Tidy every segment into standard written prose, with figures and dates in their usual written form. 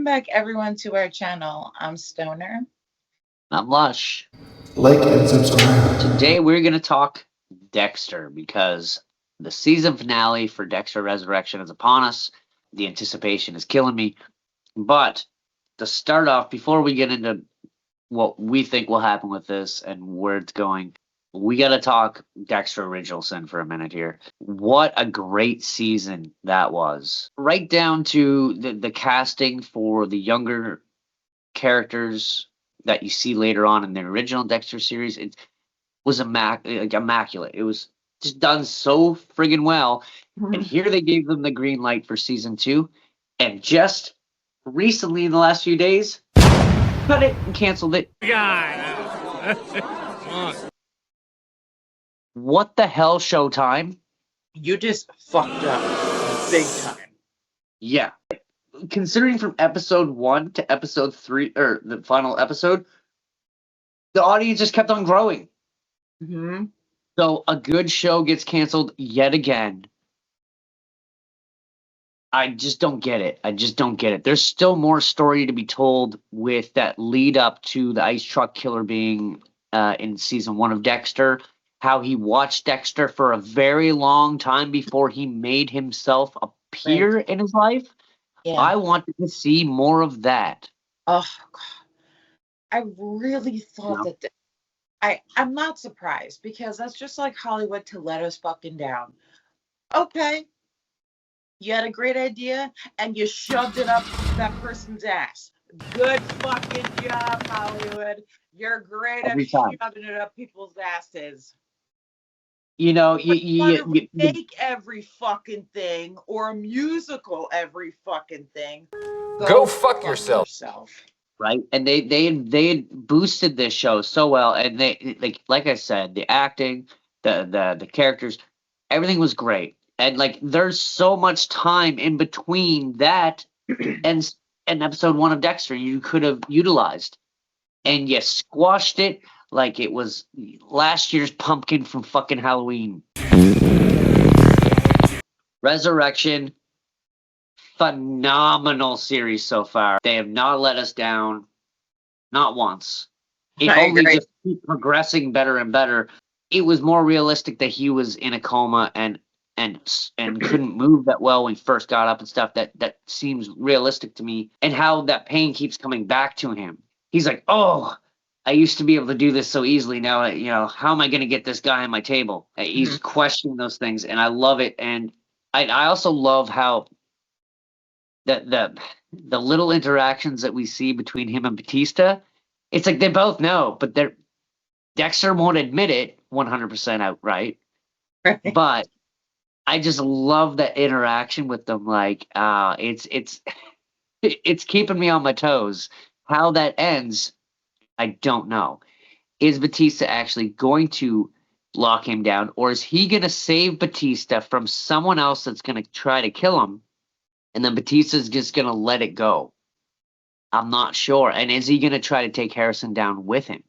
back, everyone, to our channel. I'm Stoner. I'm Lush. Like and subscribe. Today we're going to talk Dexter because the season finale for Dexter Resurrection is upon us. The anticipation is killing me. But to start off, before we get into what we think will happen with this and where it's going, we got to talk Dexter Original Sin for a minute here. What a great season that was. Right down to the casting for the younger characters that you see later on in the original Dexter series. It was immaculate. It was just done so friggin' well. And here they gave them the green light for season 2. And just recently, in the last few days, cut it and canceled it. What the hell, Showtime? You just fucked up big time. Yeah. Considering from episode 1 to episode 3, or the final episode, the audience just kept on growing. Mm-hmm. So a good show gets canceled yet again. I just don't get it. There's still more story to be told with that lead up to the ice truck killer being in season 1 of Dexter. How he watched Dexter for a very long time before he made himself appear in his life. Yeah. I wanted to see more of that. Oh, God. I really thought that. I'm not surprised because that's just like Hollywood to let us fucking down. Okay. You had a great idea and you shoved it up that person's ass. Good fucking job, Hollywood. You're great at shoving it up people's asses. You know, you make every fucking thing or a musical every fucking thing. Go fuck yourself. Right, and they had boosted this show so well, and they like I said, the acting, the characters, everything was great, and like there's so much time in between that and episode 1 of Dexter you could have utilized, and you squashed it like it was last year's pumpkin from fucking Halloween. Resurrection. Phenomenal series so far. They have not let us down, not once. It only just keeps progressing better and better. It was more realistic that he was in a coma and couldn't move that well when he first got up and stuff. That seems realistic to me. And how that pain keeps coming back to him. He's like, oh, I used to be able to do this so easily. Now, how am I going to get this guy on my table? He's questioning those things, and I love it. And I also love how the little interactions that we see between him and Batista, it's like they both know, but Dexter won't admit it 100% outright. Right. But I just love that interaction with them. Like, it's keeping me on my toes. How that ends, I don't know. Is Batista actually going to lock him down, or is he going to save Batista from someone else that's going to try to kill him? And then Batista's just going to let it go. I'm not sure. And is he going to try to take Harrison down with him?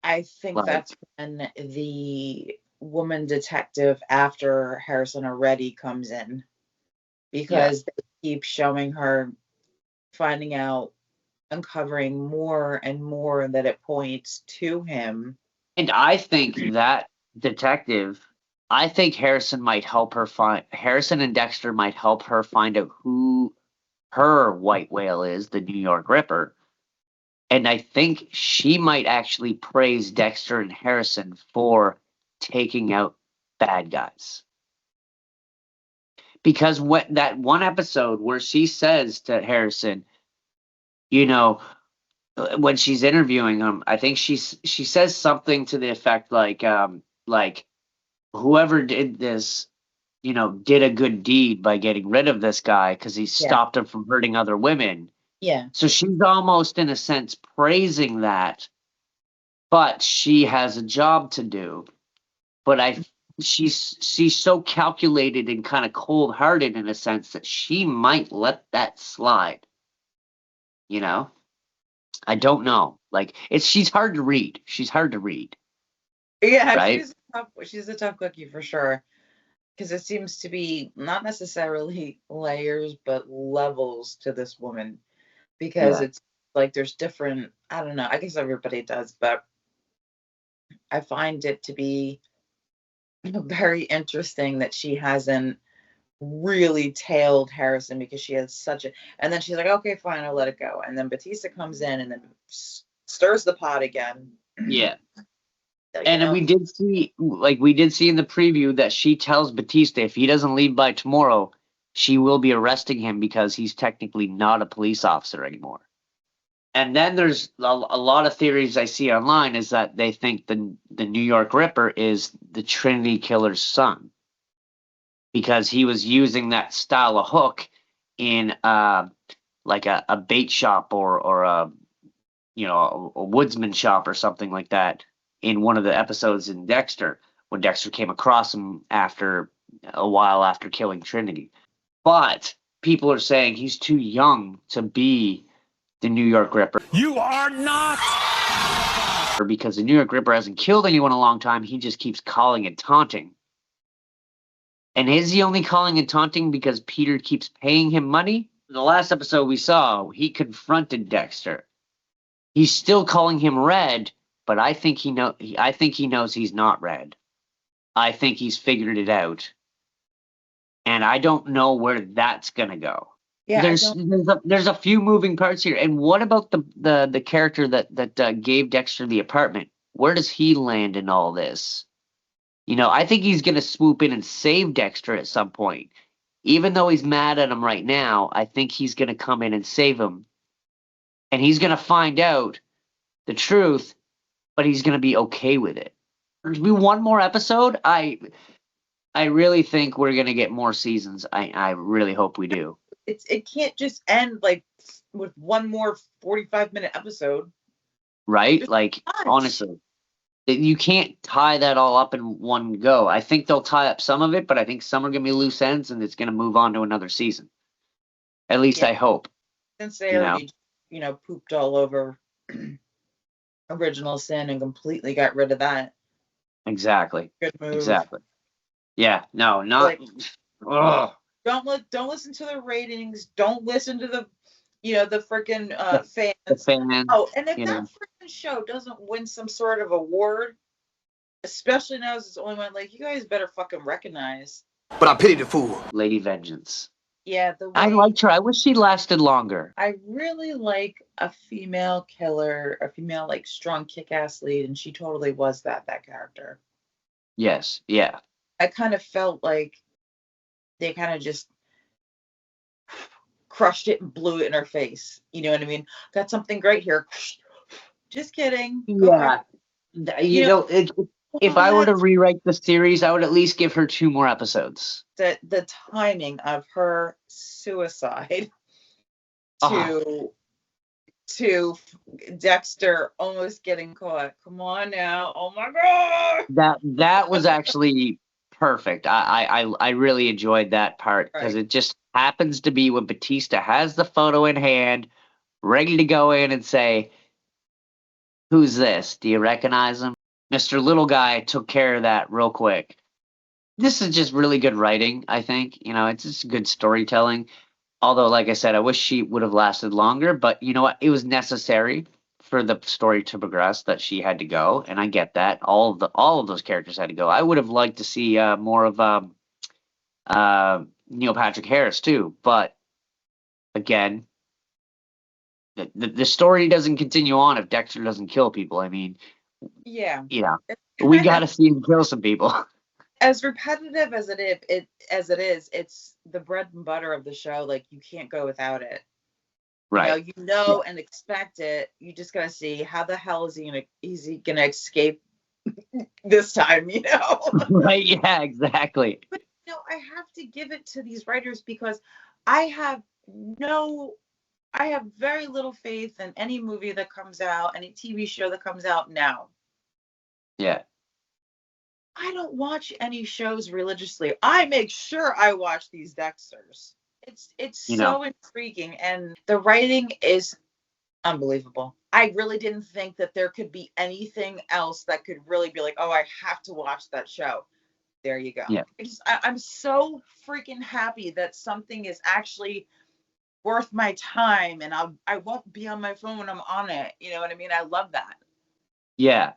I think that's when the woman detective after Harrison already comes in. Because they keep showing her, finding out, uncovering more and more that it points to him. And I think that detective... I think Harrison and Dexter might help her find out who her white whale is, the New York Ripper. And I think she might actually praise Dexter and Harrison for taking out bad guys. Because that one episode where she says to Harrison, when she's interviewing him, I think she says something to the effect like whoever did this, did a good deed by getting rid of this guy because he stopped him from hurting other women. Yeah. So she's almost, in a sense, praising that, but she has a job to do. But she's so calculated and kind of cold-hearted in a sense that she might let that slide. I don't know. Like, she's hard to read. Yeah, right? She's a tough cookie for sure. Because it seems to be not necessarily layers, but levels to this woman. because it's like there's different, I don't know, I guess everybody does, but I find it to be very interesting that she hasn't really tailed Harrison because she has such a, and then she's like, okay, fine, I'll let it go. And then Batista comes in and then stirs the pot again. Yeah. So, And then we did see in the preview that she tells Batista if he doesn't leave by tomorrow, she will be arresting him because he's technically not a police officer anymore. And then there's a lot of theories I see online is that they think the New York Ripper is the Trinity Killer's son because he was using that style of hook in like a bait shop or a a woodsman shop or something like that in one of the episodes in Dexter when Dexter came across him after a while after killing Trinity. But people are saying he's too young to be the New York Ripper. You are not! Because the New York Ripper hasn't killed anyone in a long time, he just keeps calling and taunting. And is he only calling and taunting because Peter keeps paying him money? In the last episode we saw, he confronted Dexter. He's still calling him Red, but I think he knows he's not Red. I think he's figured it out. And I don't know where that's gonna go. Yeah, there's a few moving parts here. And what about the character that gave Dexter the apartment? Where does he land in all this? I think he's gonna swoop in and save Dexter at some point. Even though he's mad at him right now, I think he's gonna come in and save him. And he's gonna find out the truth, but he's gonna be okay with it. There's be one more episode. I really think we're gonna get more seasons. I really hope we do. It can't just end like with one more 45-minute episode. Right? Like, honestly, you can't tie that all up in one go. I think they'll tie up some of it, but I think some are going to be loose ends and it's going to move on to another season. At least I hope. Since they already, pooped all over Original Sin and completely got rid of that. Exactly. Good move. Exactly. Yeah. No, not. Like, don't listen to the ratings. Don't listen to the freaking fans. The fans. Oh, and if that freaking show doesn't win some sort of award, especially now as it's only one, like, you guys better fucking recognize. But I pity the fool. Lady Vengeance. Yeah, I liked her. I wish she lasted longer. I really like a female killer, a female like strong kick-ass lead, and she totally was that character. Yes. Yeah. I kind of felt like they kind of just crushed it and blew it in her face. You know what I mean? Got something great here. Just kidding. Yeah. If I were to rewrite the series, I would at least give her 2 more episodes. The timing of her suicide to Dexter almost getting caught. Come on now. Oh my God. That was actually perfect. I really enjoyed that part because it just happens to be when Batista has the photo in hand, ready to go in and say, "Who's this? Do you recognize him?" Mr. Little Guy took care of that real quick. This is just really good writing, I think. It's just good storytelling. Although, like I said, I wish she would have lasted longer, but you know what? It was necessary for the story to progress that she had to go, and I get that. All of those characters had to go. I would have liked to see more of Neil Patrick Harris too, but again, the story doesn't continue on if Dexter doesn't kill people. I mean, we got to see him kill some people. As repetitive as it is, it's the bread and butter of the show. Like, you can't go without it. Right. And expect it. You just gotta see how the hell is he gonna escape this time, Right, yeah, exactly. But I have to give it to these writers because I have very little faith in any movie that comes out, any TV show that comes out now. Yeah. I don't watch any shows religiously. I make sure I watch these Dexters. It's so intriguing, and the writing is unbelievable. I really didn't think that there could be anything else that could really be like, oh, I have to watch that show. There you go. Yeah. I'm so freaking happy that something is actually worth my time, and I won't be on my phone when I'm on it. You know what I mean? I love that. Yeah.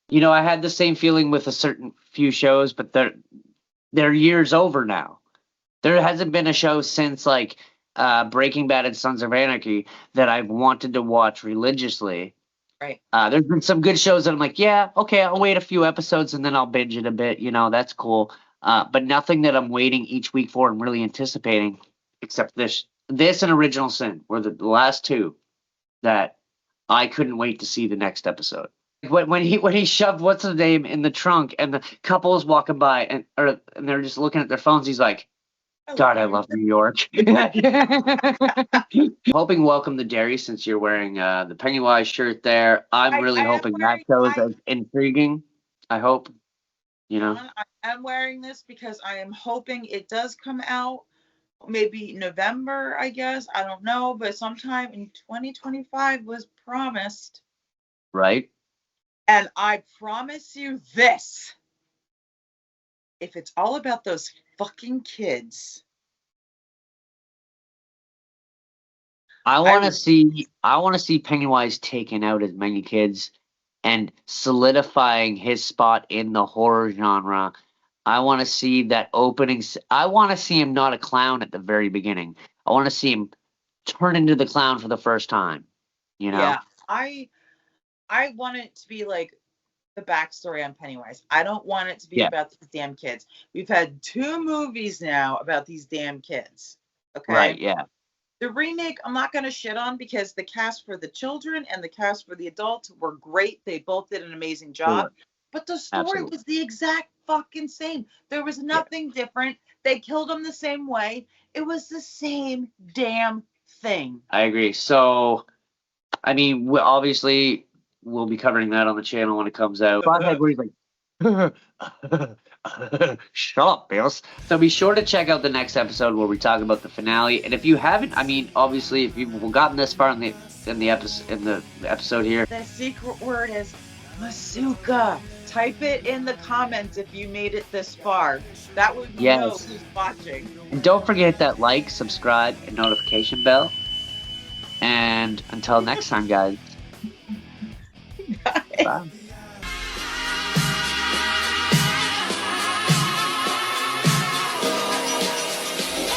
You know, I had the same feeling with a certain few shows, but they're years over now. There hasn't been a show since like Breaking Bad and Sons of Anarchy that I've wanted to watch religiously. Right. There's been some good shows that I'm like, yeah, okay, I'll wait a few episodes and then I'll binge it a bit. You know, that's cool. But nothing that I'm waiting each week for and really anticipating, except this and Original Sin were the last two that I couldn't wait to see the next episode. When he shoved what's his name in the trunk and the couple is walking by and they're just looking at their phones, he's like, God, I love New York. Hoping Welcome to Derry, since you're wearing the Pennywise shirt there. I'm really hoping that show is as intriguing. I hope, you know. I am wearing this because I am hoping it does come out maybe November, I guess. I don't know, but sometime in 2025 was promised. Right. And I promise you this. If it's all about those fucking kids, I want to see Pennywise taking out as many kids and solidifying his spot in the horror genre. I want to see that opening. I want to see him not a clown at the very beginning. I want to see him turn into the clown for the first time. You know? Yeah, I want it to be like the backstory on Pennywise. I don't want it to be about these damn kids. We've had 2 movies now about these damn kids. Okay. Right. Yeah. The remake, I'm not going to shit on because the cast for the children and the cast for the adults were great. They both did an amazing job. Sure. But the story was the exact fucking same. There was nothing different. They killed them the same way. It was the same damn thing. I agree. So, I mean, obviously, we'll be covering that on the channel when it comes out. Where he's like, shut up, Bills. So be sure to check out the next episode where we talk about the finale. And if you haven't, I mean, obviously, if you've gotten this far in the episode here, the secret word is Masuka. Type it in the comments if you made it this far. That would know who's watching. And don't forget that like, subscribe, and notification bell. And until next time, guys. Bye. Bye.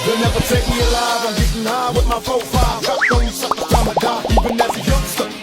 They'll never take me alive. I'm getting high with my profile. Dropped on you suckers, time to die, even as a youngster.